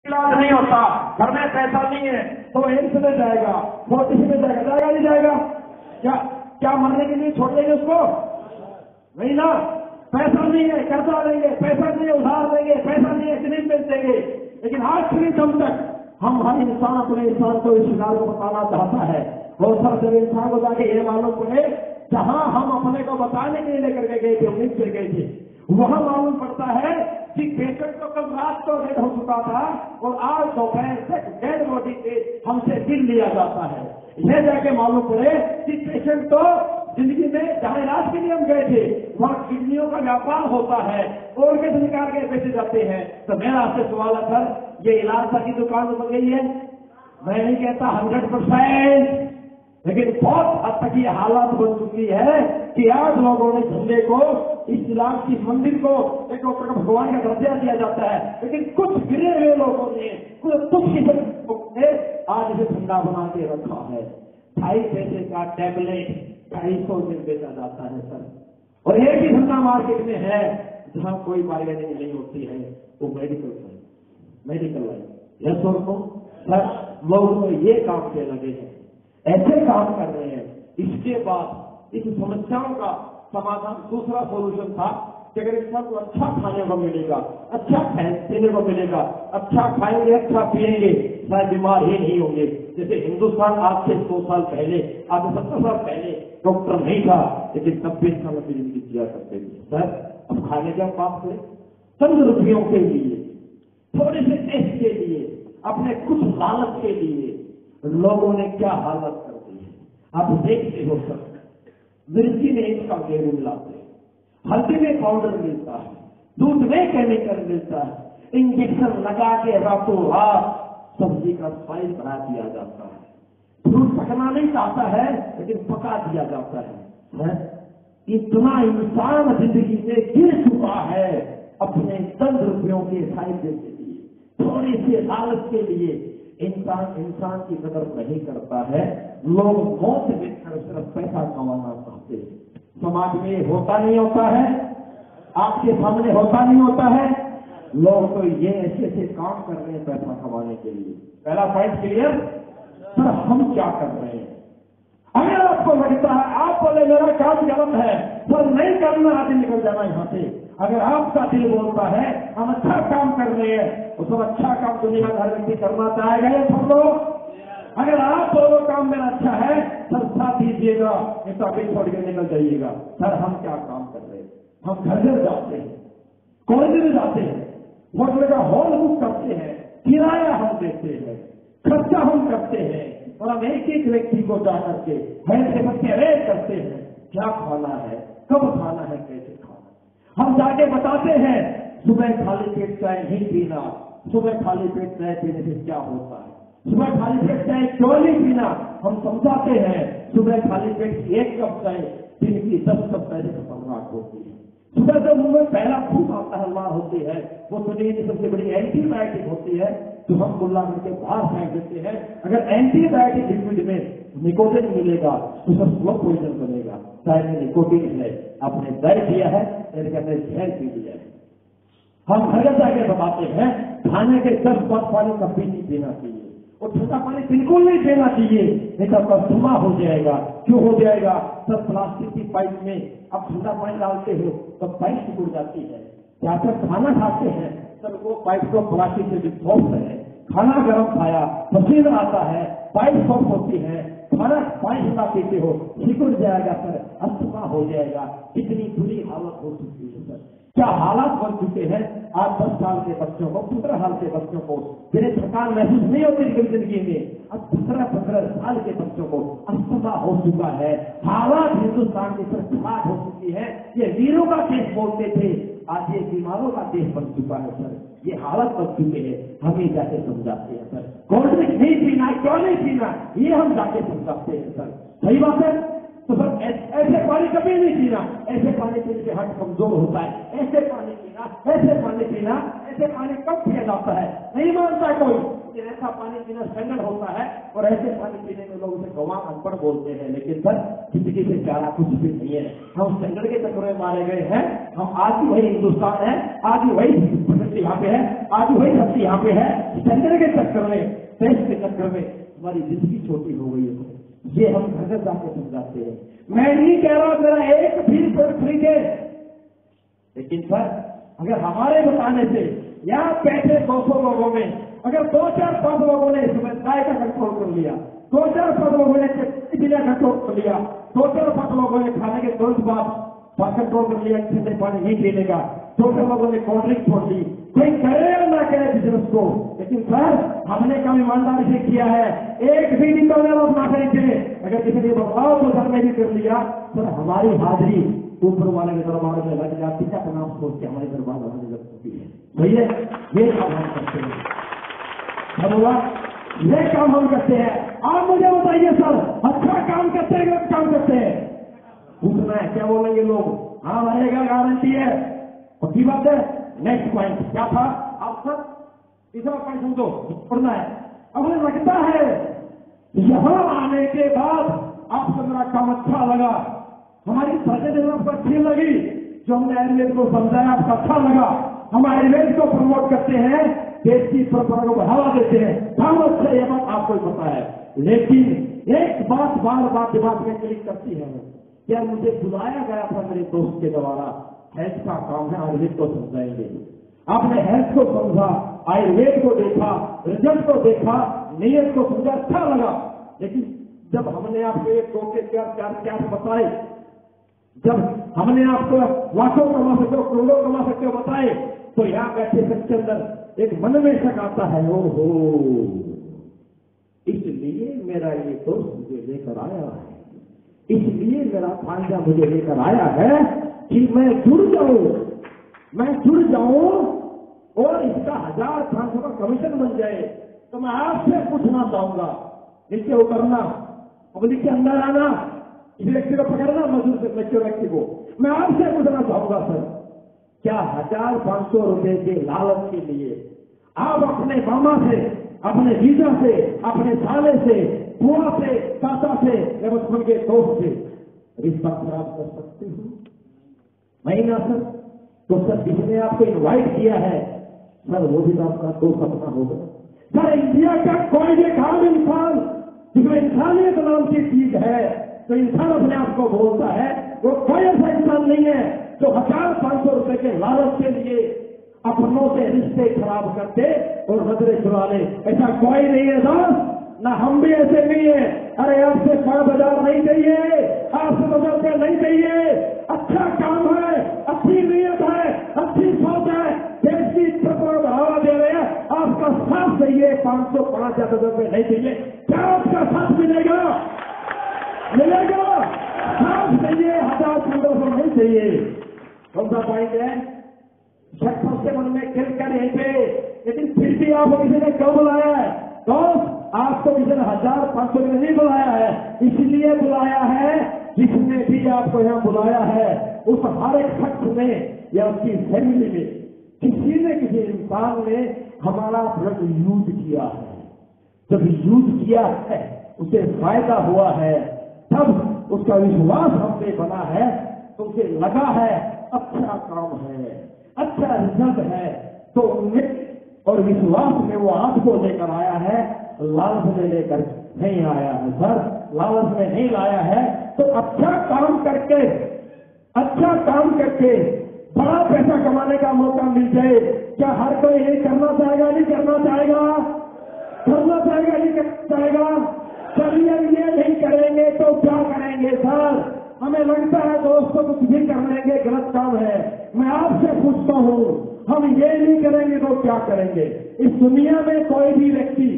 इलाज नहीं होता, घर में पैसा नहीं है तो एम्स में जाएगा, फोर्टिस में जाएगा, जाएगा नहीं जाएगा? क्या क्या मरने के लिए छोड़ देंगे उसको? नहीं ना। पैसा नहीं है कर्जा लेंगे, पैसा नहीं है उधार देंगे, पैसा नहीं है क्लिनिक बेच देंगे। लेकिन आखिरी दम तक हम हर इंसान अपने इंसान को इस शिकार को बताना चाहता है। और सर जब इंसान को जाके ये मालूम पड़े जहां हम अपने को बताने के लिए लेकर के गए थे, उम्मीद से गए थे, वहां मालूम पड़ता है कि पेशेंट तो कल रात को डेड हो चुका था और आज दोपहर तक डेड बॉडी पे हमसे बिल लिया जाता है। यह जाके मालूम पड़े कि पेशेंट तो जिंदगी में जहां इलाज के लिए हम गए थे वहां किडनियों का व्यापार होता है, ऑर्गन निकाल के बेचे जाते हैं। तो मेरा आपसे सवाल है सर, ये इलाज की दुकान बन गई है? मैं नहीं कहता 100%, लेकिन बहुत हद तक ये हालत बन चुकी है कि आज लोगों ने झंडे को, इस इलाज की मंदिर को एक भगवान का दर्जा दिया जाता है, लेकिन कुछ गिरे हुए लोगों ने कुछ किस्म आज इसे झंडा बना के रखा है। 2.5 पैसे का टैबलेट 250 में बेचा जाता है सर। और एक ही झंडा मार्केट में है जहां कोई बार्गेनिंग नहीं होती है, वो मेडिकल लाइन। यस और नो सर, लोग तो ये काम पे लगे हैं, ऐसे काम कर रहे हैं। इसके बाद इस समस्याओं का समाधान, दूसरा सोल्यूशन था कि अगर इंसान को अच्छा खाने को मिलेगा, अच्छा पीने को मिलेगा, अच्छा खाएंगे, अच्छा पिएंगे, शायद बीमार ही नहीं होंगे। जैसे हिंदुस्तान आज से 100 साल पहले, आज से 70 साल पहले डॉक्टर नहीं था, लेकिन 90 साल की जिंदगी जिया करते थे। सर अब खाने का पाप करें चंद रुपयों के लिए, थोड़े से टेस्ट के लिए, अपने कुछ लालच के लिए लोगों ने क्या हालत कर दी है आप देखते हो सर। मिर्ची में इसका गेहूं मिलाते हैं, हल्दी में पाउडर मिलता है, दूध में केमिकल मिलता है, इंजेक्शन लगा के रातों रात सब्जी का स्पाइस बना दिया जाता है। फ्रूट पकना नहीं चाहता है लेकिन पका दिया जाता है। इतना इंसान जिंदगी में गिर चुका है अपने चंद रुपयों के फायदे के लिए, थोड़ी सी लालच के लिए। इंसान की कदर नहीं करता है। लोग मौत देखकर सिर्फ पैसा कमाना चाहते हैं। समाज में होता नहीं होता है, आपके सामने होता नहीं होता है। लोग तो ये ऐसे ऐसे काम कर रहे हैं पैसा कमाने के लिए। पहला पॉइंट क्लियर सर, हम क्या कर रहे हैं? अगर आपको लगता है, आप बोले मेरा काम गलत है सर, नहीं करना, आगे निकल जाना यहाँ से। अगर आपका दिल बोलता है हम अच्छा काम कर रहे हैं, तो सब अच्छा काम दुनिया का हर व्यक्ति करना चाहेगा ये सब लोग। अगर आप दोनों काम मेरा अच्छा है सर, साथ दीजिएगा, नहीं तो अभी छोड़ के निकल जाइएगा। सर हम क्या काम कर रहे हैं? हम घर घर जाते हैं, कॉलेज में जाते हैं, होटल का हॉल बुक करते हैं, किराया हम देते हैं, खर्चा हम करते हैं, और हम एक एक व्यक्ति को जाकर के हेल्थ के रेट करते हैं, क्या खाना है, कब खाना है, कैसे खाना है। हम जाके बताते हैं सुबह खाली पेट चाय नहीं पीना, सुबह खाली पेट चाय पीने से क्या होता है, सुबह खाली पेट चाय क्यों नहीं पीना। हम समझाते हैं सुबह खाली पेट 1 कप चाय दिन की 10 कप चाय से खतरनाक होती है। सुबह जो मुंह में पहला फूक आता है, मार होती है, वो दुनिया की सबसे बड़ी एंटीबायोटिक होती है, तो हम गुल्ला करके बाहर फेंक देते हैं। अगर एंटीबायोटिक लिक्विड में निकोटिन मिलेगा तो सब स्लो पॉइजन बनेगा। चाहे निकोटिन है, आपने दर्द किया है, कहते हैं जहर पी लिया है। हम घर जाके बताते हैं खाने के 10 बार पानी कभी नहीं पीना चाहिए, और ठंडा पानी बिल्कुल नहीं पीना चाहिए, नहीं तो आपका धुआं हो जाएगा। क्यों हो जाएगा सर? प्लास्टिक की पाइप में आप ठंडा पानी डालते हो तो पाइप टूट जाती है। जाकर खाना खाते हैं सर, वो पाइप तो प्लास्टिक से विध्वंस है। खाना गर्म खाया, पसीना आता है, पाइप सॉफ्ट होती है, खाना पानी ठंडा पीते हो, सिकुड़ जाएगा सर, अस्थमा हो जाएगा। कितनी बुरी हालत हो चुकी है सर, क्या हालात बन चुके हैं। आज 10 साल के बच्चों को, 15 साल के बच्चों को मेरे थकान महसूस नहीं होती जिंदगी में, अब 15 साल के बच्चों को अस्थमा हो चुका है। हालात हिंदुस्तान की तरफ खराब हो चुकी है। ये वीरों का देश बोलते थे, आज ये बीमारों का देश बन चुका है सर। ये हालत बन चुके हैं, हमें जाके समझाते हैं सर। कोल्ड ड्रिंक नहीं पीना, क्यों नहीं पीना, ये हम जाके समझाते हैं सर। सही बात है। तो सर ऐसे पानी कभी नहीं पीना, ऐसे पानी पीने से हार्ट कमजोर होता है, ऐसे पानी पीना, ऐसे पानी पीना, ऐसे पानी कब पिया जाता है, नहीं मानता कोई। कि ऐसा पानी पीना स्टैंडर्ड होता है और ऐसे पानी पीने में लोग उसे गवां अनपढ़ बोलते हैं। लेकिन सर जिंदगी से प्यारा कुछ भी नहीं है। हम स्टैंडर्ड के चक्कर में मारे गए हैं। हम आज भी वही हिंदुस्तान है, आज भी वही प्रकृति यहाँ पे है, आज भी वही धरती यहाँ पे है। स्टैंडर्ड के चक्कर में, देश के चक्कर में हमारी जिंदगी छोटी हो गई है। ये हम घर घर जाके समझाते हैं। मैं नहीं कह रहा मेरा एक भी पेड़ खरीदे, लेकिन सर अगर हमारे बताने से यहाँ बैठे 200 लोगों में अगर 2-4-5 लोगों ने इसमें चाय का कंट्रोल कर लिया, 2-4-5 लोगों ने बिना कंट्रोल कर लिया, 2-4-5 लोगों ने खाने के तुरंत बाद कंट्रोल कर लिया, ठंडे पानी नहीं पीने का, 2-4 लोगों ने कोल्ड ड्रिंक छोड़ दी, कोई करे या ना करे बिजनेस को। लेकिन सर हमने काम ईमानदारी से किया है, एक भी दिन का लोग ना खरीदे। अगर किसी ने बताओ तो घर में भी कर लिया, सर हमारी हाजिरी ऊपर वाले के दरबार में लग जाती है। अपना सोच के हमारे दरबार होने लग सकती है। भैया ये काम हम करते हैं, ये काम हम करते हैं। आप मुझे बताइए सर अच्छा काम करते हैं गलत काम करते हैं? पूछना है क्या बोलेंगे लोग? हाँ रहेगा, गारंटी है, पक्की बात है। नेक्स्ट पॉइंट क्या था? आप सर तीसरा पॉइंट समझो, पढ़ना है। अब मुझे लगता है यहां आने के बाद आपको मेरा काम अच्छा लगा, हमारी प्रेजेंटेशन आपको अच्छी लगी, जो हमने आयुर्वेद को समझाया आपको अच्छा लगा। हम आयुर्वेद को प्रमोट करते हैं, देश की परंपरा को बढ़ावा देते हैं, हम अच्छा ये बात आपको ही पता है। लेकिन एक बात बार बार दिमाग में क्लिक करती है, क्या मुझे बुलाया गया था मेरे दोस्त के द्वारा, हेल्थ का काम है, आयुर्वेद को समझाएंगे। आपने हेल्थ को समझा, आयुर्वेद को देखा, रिजल्ट को देखा, नीयत को समझा, अच्छा लगा। लेकिन जब हमने आपको एक दो के क्या बताए, जब हमने आपको लाखों कमा सकते हो, करोड़ों कमा सकते हो बताए, तो यहाँ बैठे सबके अंदर एक मन में शक आता है, ओहो इसलिए मेरा ये दोस्त मुझे लेकर आया है, इसलिए मेरा भांजा मुझे लेकर आया है कि मैं जुड़ जाऊं और इसका 1000-500 का कमीशन बन जाए। तो मैं आपसे पूछना चाहूंगा, नीचे उतरना, पब्लिक के अंदर आना, इस व्यक्ति को पकड़ना, मजदूर से बच्चों व्यक्ति को, मैं आपसे पूछना चाहूंगा सर, क्या 1000-500 रुपए के लालच के लिए आप अपने मामा से, अपने जीजा से, अपने साले से, बुआ से, चाचा से या बचपन के दोस्त से रिश्ता खराब कर सकते हो? नहीं ना सर। तो सर जिसने आपको इनवाइट किया है सर वो भी आपका दोस्त अपना होगा। सर इंडिया का कोई भी खाम इंसान जिसमें इंसानियत नाम की चीज है, तो इंसान अपने आप को बोलता है, वो कोई ऐसा इंसान नहीं है जो 1000-500 रुपए के लालच के लिए अपनों से रिश्ते खराब करते और नजरें चुरा ले। ऐसा कोई नहीं है दोस्त, ना हम भी ऐसे नहीं है। अरे आपसे 5,000 नहीं चाहिए, आपसे बदलते नहीं चाहिए। अच्छा काम है, अच्छी नीयत है, अच्छी सोच है, देश की इज्जत को बढ़ावा दे रहे हैं, आपका साथ चाहिए। 500-5,000 रुपए नहीं चाहिए, क्या आपका साथ मिलेगा? साथ चाहिए, 1000-1500 नहीं चाहिए। कौन सा पॉइंट है? शक सबके मन में गिर कर यहीं पे, लेकिन फिर भी आपको किसी ने क्यों बुलाया है? दोस्त आपको किसी ने 1000-500 में नहीं बुलाया है, इसलिए बुलाया है जिसने भी आपको यहाँ बुलाया है उस हर एक शख्स ने या उसकी फैमिली में किसी न किसी इंसान ने हमारा ब्लड यूज किया है। जब यूज किया है उसे फायदा हुआ है, तब उसका विश्वास हमसे बना है, तो उसे लगा है अच्छा काम है, अच्छा रिजल्ट है, तो उम्मीद और विश्वास में वो आपको लेकर आया है, लालच में लेकर नहीं आया है। सर लालच में नहीं लाया है, तो अच्छा काम करके बड़ा पैसा कमाने का मौका मिल जाए, क्या हर कोई यही करना चाहेगा? नहीं करना चाहेगा? करना चाहेगा? नहीं करना चाहेगा? चलिए ये नहीं करेंगे तो क्या करेंगे सर? हमें लगता है दोस्तों कुछ भी कर लेंगे गलत काम है। मैं आपसे पूछता हूँ, हम ये नहीं करेंगे तो क्या करेंगे? इस दुनिया में कोई भी व्यक्ति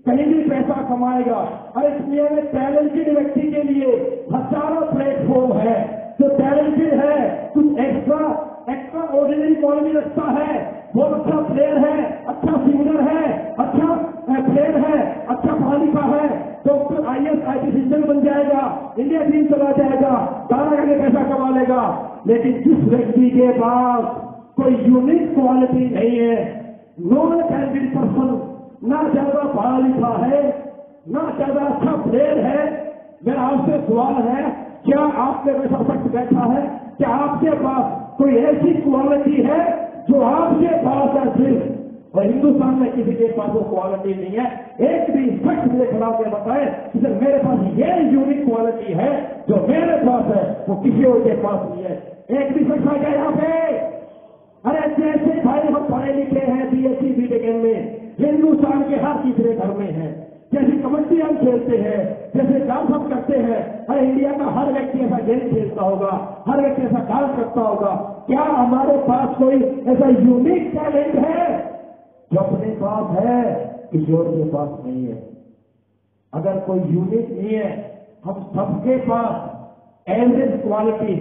कहीं भी पैसा कमाएगा, और इस दुनिया में टैलेंटेड व्यक्ति के लिए हजारों प्लेटफॉर्म है। जो टैलेंटेड है, कुछ एक्स्ट्रा ऑर्डिनरी क्वालिटी रखता है, बहुत अच्छा प्लेयर है, अच्छा सिंगर है, अच्छा प्लेयर है, अच्छा पढ़ा लिखा है, डॉक्टर IAS IPS बन जाएगा, इंडिया टीम चला जाएगा, गाना करके पैसा कमा लेगा। लेकिन जिस व्यक्ति के पास कोई यूनिक क्वालिटी नहीं है, नो टैलेंटेड पर्सन, ना ज्यादा पढ़ा लिखा है, ना ज्यादा अच्छा प्लेयर है। मेरा आपसे सवाल है, क्या आपके वैसा शख्स बैठा है? क्या आपके पास कोई ऐसी क्वालिटी है जो आपके पास है सिर्फ? और हिंदुस्तान में किसी के पास वो क्वालिटी नहीं है। एक भी शख्स मुझे खड़ा के बताए कि सर मेरे पास ये यूनिक क्वालिटी है जो मेरे पास है, वो किसी और के पास नहीं है। एक भी शख्स आ गया यहाँ पे? अरे जैसे भाई हम पढ़े लिखे हैं बीएससी बीटेक में, हिंदुस्तान के हर तीसरे घर में है। जैसे कबड्डी हम खेलते हैं, जैसे डांस हम करते हैं, अरे इंडिया का हर व्यक्ति ऐसा गेम खेलता होगा, हर व्यक्ति ऐसा डांस करता होगा। क्या हमारे पास कोई ऐसा यूनिक टैलेंट है जो अपने पास है, किसी और के पास नहीं है? अगर कोई यूनिक नहीं है, हम सबके पास एवरेज क्वालिटी,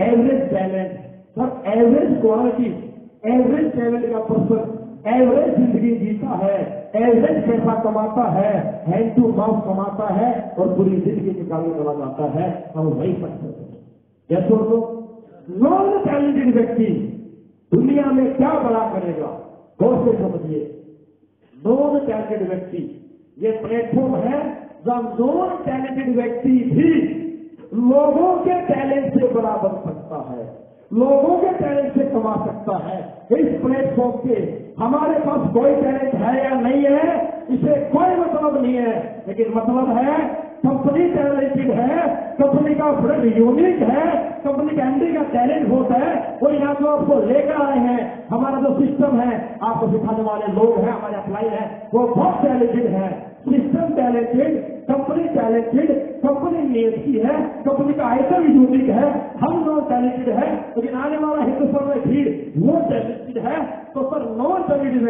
एवरेज टैलेंट, सब एवरेज क्वालिटी, एवरेज टैलेंट का पर्सन एवरेज जिंदगी जीता है, एवरेज पैसा कमाता है, हैंड टू माउथ कमाता है और पूरी जिंदगी निकालने चला जाता है। हम वही सक्सेस है। क्या सोचो, नॉन टैलेंटेड व्यक्ति दुनिया में क्या बड़ा करेगा? गौर से समझिए, नॉन टैलेंटेड व्यक्ति, ये प्लेटफॉर्म है जहां नॉन टैलेंटेड व्यक्ति भी लोगों के टैलेंट से बड़ा बन सकता है, लोगों के टैलेंट से कमा सकता है। इस प्लेटफॉर्म पे हमारे पास कोई टैलेंट है या नहीं है, इसे कोई मतलब नहीं है, लेकिन मतलब है कंपनी टैलेंटेड है, कंपनी का प्रोडक्ट यूनिक है, कंपनी का एमडी का टैलेंट होता है, और यहाँ जो आपको लेकर आए हैं, हमारा जो सिस्टम है, आपको सिखाने वाले लोग हैं, हमारे अप्लाई है, वो बहुत टैलेंटेड है। System talented, company talented, company नियति है, कंपनी का आइटम यूनिक है, हम नॉन टैलेंटेड है, लेकिन आने वाला हिंदुस्तान में भीड़ वो टैलेंटेड है। तो पर नॉन टैलेंटेड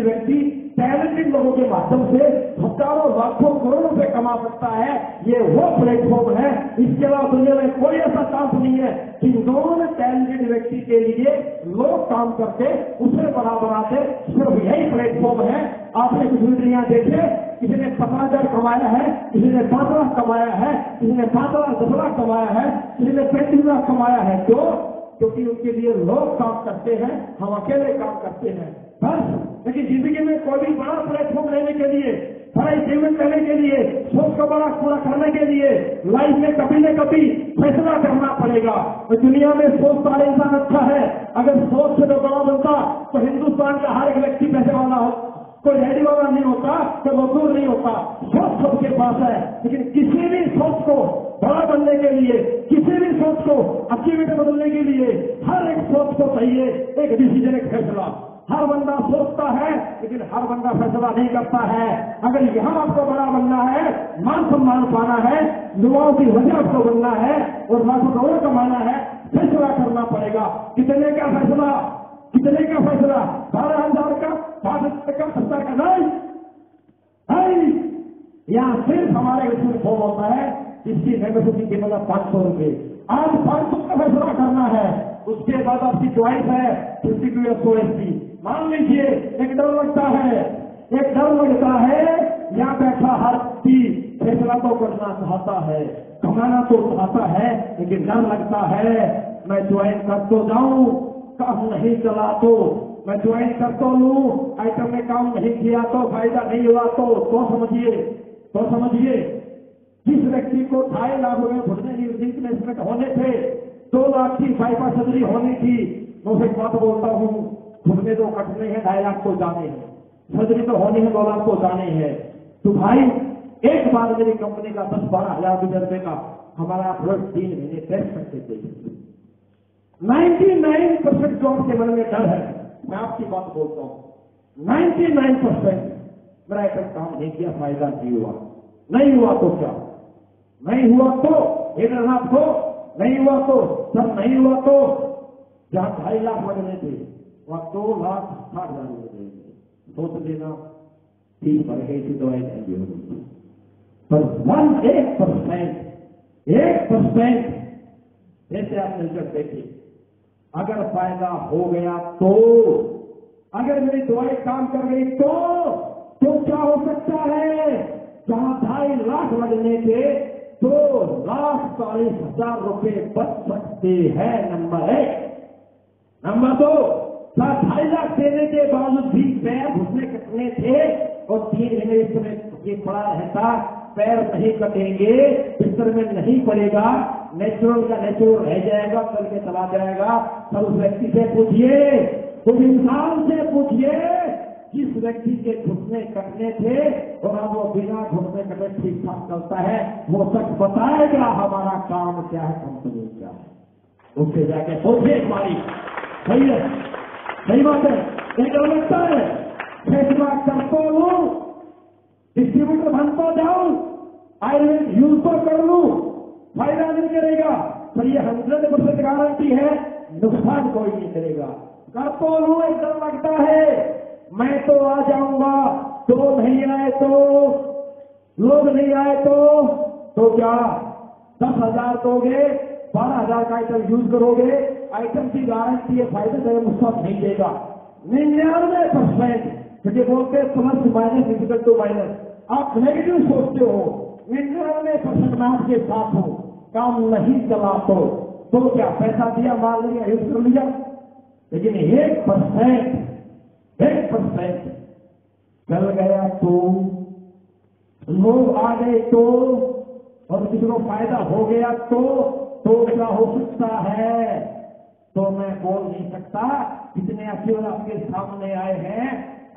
व्यक्ति टैलेंटेड लोगों के माध्यम से हजारों लाखों करोड़ों रुपए कमा सकता है। ये वो प्लेटफॉर्म है। इसके अलावा दुनिया में कोई ऐसा काम नहीं है कि नॉन टैलेंटेड व्यक्ति के लिए लोग काम करते, उसे बड़ा बनाते। सिर्फ यही प्लेटफॉर्म है। आपने कुछ वीडियो देखे, किसी ने 50,000 कमाया है, किसी ने 5 लाख कमाया है, किसी ने 7 लाख 10 लाख कमाया है, किसी ने 35 लाख कमाया है। क्यों? क्योंकि उनके लिए लोग काम करते हैं, हम अकेले काम करते हैं बस। लेकिन जिंदगी में कोई भी बड़ा प्लेटफॉर्म लेने के लिए, बड़ा अचीवमेंट लेने के लिए, सोच को बड़ा पूरा करने के लिए लाइफ में कभी न कभी फैसला करना पड़ेगा। तो दुनिया में सोच वाला इंसान अच्छा है। अगर सोच से तो बड़ा बनता तो हिंदुस्तान का हर एक व्यक्ति पैसे वाला हो, कोई रेडी वाला नहीं होता, कोई मजदूर नहीं होता। सोच सबके पास है, लेकिन किसी भी सोच को बड़ा बनने के लिए, किसी भी सोच को अचीवमेंट बदलने के लिए हर एक सोच को चाहिए एक डिसीजन, एक फैसला। हर बंदा सोचता है, लेकिन हर बंदा फैसला नहीं करता है। अगर यहाँ आपको बड़ा बनना है, मान सम्मान पाना है, युवाओं की वजह आपको बनना है और लाखों करोड़ कमाना है, फैसला करना पड़ेगा। कितने का फैसला? कितने का फैसला? 12,000 का, 5,000 का, 70 का? नहीं। यहाँ सिर्फ हमारे स्कूल फॉर्म होता है, इसकी मेंबरशिप की कीमत है 500 रुपए। आज 500 का फैसला करना है, उसके बाद आपकी चॉइस है 52 या 100 मान लीजिए। एक डर लगता है, यहाँ बैठा हर चीज फैसला तो करना चाहता है, कमाना तो चाहता है, लेकिन डर लगता है मैं ज्वाइन कर तो जाऊं, काम नहीं चला तो मैं ज्वाइन कर तो लूं, आइटम में काम नहीं किया तो फायदा नहीं हुआ तो समझिए जिस व्यक्ति को 2.5 लाख रुपए घुटने की रिप्लेसमेंट होने थे, 2 लाख की बाईपास सर्जरी होनी थी। मैं उसे बात बोलता हूँ, घुटने तो कटने हैं, 2.5 लाख को जाने हैं, सर्जरी तो होनी है, 2 लाख को जाने हैं। तो भाई एक बार मेरी कंपनी का 10-12 हजार रुपए का हमारा प्रोडक्ट 3 महीने टेस्ट करके देखिए। 99% जो आपके मन में डर है, मैं आपकी बात बोलता हूँ, 99% मेरा एक काम नहीं किया, फायदा नहीं हुआ तो क्या? नहीं हुआ तो हेडरनाथ को, नहीं हुआ तो सब नहीं हुआ तो जहां 2.5 लाख लगने थे वहां 2,60,000 रुपए सोच लेना, फीस भर गई थी, दवाई नहीं होगी। पर 1% जैसे आप मिलकर देखिए, अगर फायदा हो गया तो, अगर मेरी दवाई काम कर गई तो क्या हो सकता है? जहां 2.5 लाख लगने के 2,40,000 रुपए बच सकते हैं। नंबर 1। नंबर 2, 2.5 लाख देने के बावजूद भी पैर घुटने कटने थे और 3 महीने इसमें ये पड़ा रहता, पैर नहीं कटेंगे, बिस्तर में नहीं पड़ेगा, नेचुरल का नेचुरल रह जाएगा, चल के चला जाएगा। तब उस व्यक्ति से पूछिए, उस इंसान से पूछिए जिस व्यक्ति के घुटने कटने थे और अब वो बिना घुटने कटे ठीक ठाक चलता है, वो सच बताएगा हमारा काम क्या है, कंपनी क्या है। उससे जाके पूछिए हमारी सही है, सही बात है, एक लगता है फैसला करता हूं, डिस्ट्रीब्यूटर बनता जाऊं, आयुर्वेद यूज तो कर लूं, फायदा नहीं करेगा, पर ये 100% गारंटी है नुकसान कोई नहीं करेगा। करता हूं एकदम लगता है मैं तो आ जाऊंगा, तो नहीं आए तो, लोग नहीं आए तो क्या 10,000 दोगे, 12,000 का आइटम यूज करोगे, आइटम की गारंटी है, फायदा देगा, नुकसान नहीं देगा। 99% क्योंकि बोलते plus minus equal to minus, आप नेगेटिव सोचते हो, 99% मैं आपके साथ हूं, काम नहीं चला तो क्या पैसा दिया, माल लिया, यूज कर लिया, लेकिन 1% चल गया तो, लोग आ गए तो, और किसी को फायदा हो गया तो क्या हो सकता है, तो मैं बोल नहीं सकता। कितने अकेले आपके सामने आए हैं,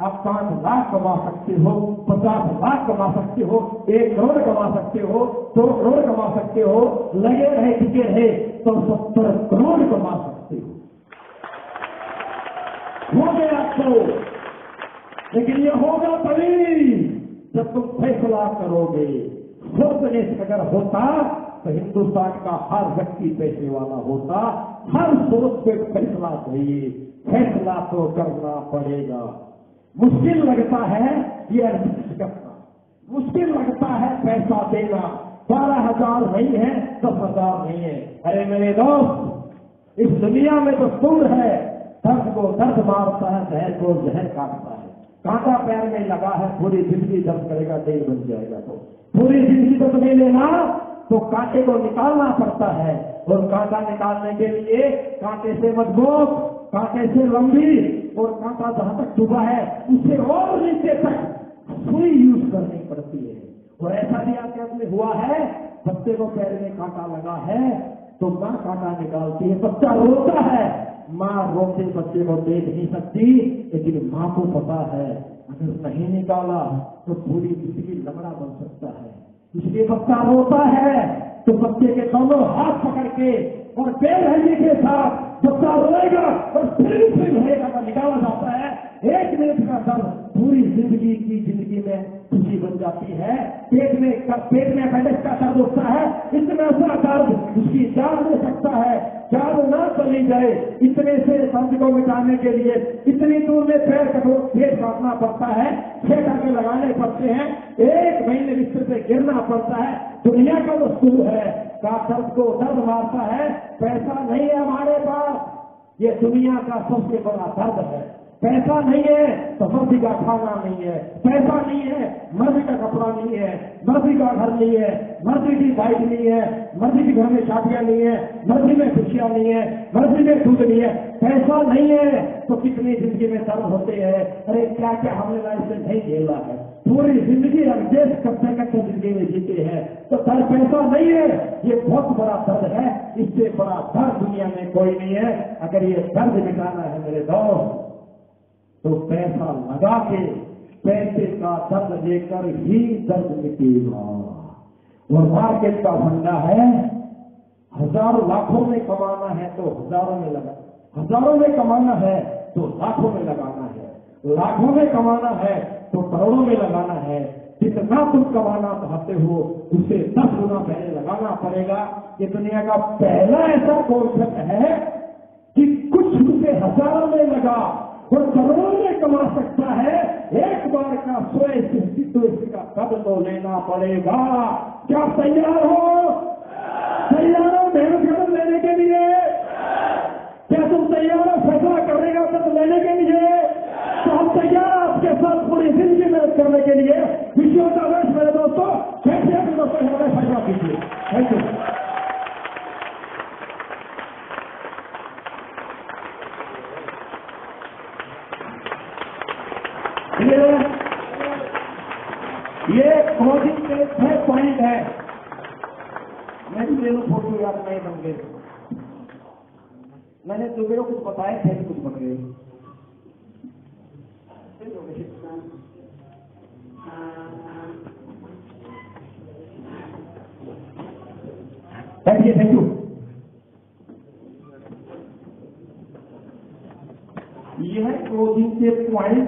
आप 5 लाख कमा सकते हो, 50 लाख कमा सकते हो, 1 करोड़ कमा सकते हो, 2 करोड़ कमा सकते हो, लगे रहे टिके रहे तो 70 करोड़ कमा सकते हो गया तो। लेकिन ये होगा तभी जब तुम फैसला करोगे। सोचने से अगर होता तो हिंदुस्तान का हर व्यक्ति पैसे वाला होता, हर सोच पे फैसला चाहिए, फैसला तो करना पड़ेगा। मुश्किल लगता है ये एडमिशन करना, मुश्किल लगता है पैसा देना, 12,000 नहीं है, 10,000 नहीं है। अरे मेरे दोस्त, इस दुनिया में तो सुर है, दर्द को दर्द मारता है, जहर को जहर काटता है। कांटा पैर में लगा है, पूरी जिंदगी दर्द करेगा, तेल बन जाएगा। तो पूरी जिंदगी तो तुम्हें लेना, तो कांटे को निकालना पड़ता है, और कांटा निकालने के लिए कांटे से मजबूत, कांटे से लंबी, और कांटा जहां तक डूबा है उसे और नीचे तक सुई यूज करनी पड़ती है। और ऐसा भी आपके अपने हुआ है, बच्चे को पैर में कांटा लगा है तो मां कांटा निकालती है, बच्चा रोता है, मां रोते बच्चे को देख नहीं सकती, लेकिन मां को पता है अगर नहीं निकाला तो पूरी जिंदगी लंगड़ा बन सकता है। इसलिए बच्चा रोता है तो बच्चे के दोनों हाथ पकड़ के और बेरहमी के साथ बच्चा रोएगा और फिर रहेगा का निकाला जाता है। 1 मिनट का दर्द पूरी जिंदगी में खुशी बन जाती है। पेट में अपेंडिक्स का दर्द होता है, इतना सा दर्द उसकी जान ले सकता है, जान ना चली जाए, इतने से दर्द को मिटाने के लिए इतनी दूर में पैर काटना पड़ता है, 6 टाके लगाने पड़ते हैं, 1 महीने बिस्तर पे गिरना पड़ता है। दुनिया का वो सुर है का दर्द को दर्द मारता है, पैसा नहीं है हमारे पास, ये दुनिया का सबसे बड़ा दर्द है। पैसा नहीं है तो मर्जी का खाना नहीं है, पैसा नहीं है मर्जी का कपड़ा नहीं है, मर्जी का घर नहीं है, मर्जी की बाइक नहीं है, मर्जी के घर में शादियां नहीं है, मर्जी में खुशियां नहीं है, मर्जी में दूध नहीं है। पैसा नहीं है तो कितनी जिंदगी में दर्द होते हैं। अरे क्या क्या हमने लाइफ में नहीं झेला है, पूरी जिंदगी एडजस्ट करते जिंदगी में जीते हैं, तो दर्द पैसा नहीं है, ये बहुत बड़ा दर्द है। इससे बड़ा दर्द दुनिया में कोई नहीं है। अगर ये दर्द मिटाना है मेरे दोस्त तो पैसा लगा के पैसे का दर्द लेकर ही दर्द मिटेगा। और मार्केट का फंडा है, हजारों लाखों में कमाना है तो हजारों में लगा, हजारों में कमाना है तो लाखों में लगाना है, लाखों में कमाना है तो करोड़ों में लगाना है। जितना तुम कमाना चाहते हो उसे 10 गुना पहले लगाना पड़ेगा। ये दुनिया का पहला ऐसा कॉन्सेप्ट है कि कुछ रुपए हजारों में लगा और करोड़ों में कमा सकता है। एक बार का 100% तो इसका कद तो लेना पड़ेगा। क्या तैयार हो? तैयार हो मेहनत कदम लेने के लिए? क्या तुम तैयार हो फैसला करने का कदम लेने के लिए? तो हम तैयार आपके साथ पूरी जिंदगी मेहनत करने के लिए। विषयों का वर्ष मेरे दोस्तों, कैसे अपने दोस्तों हमारे फैसला कीजिए। Thank you. ये क्लोजिंग के 6 पॉइंट है। मैं भी ले लूं फोटो यार, नहीं बन गए। मैंने तुम्हें कुछ बताया थे, कुछ बन गए। Thank you. ये है क्लोजिंग के पॉइंट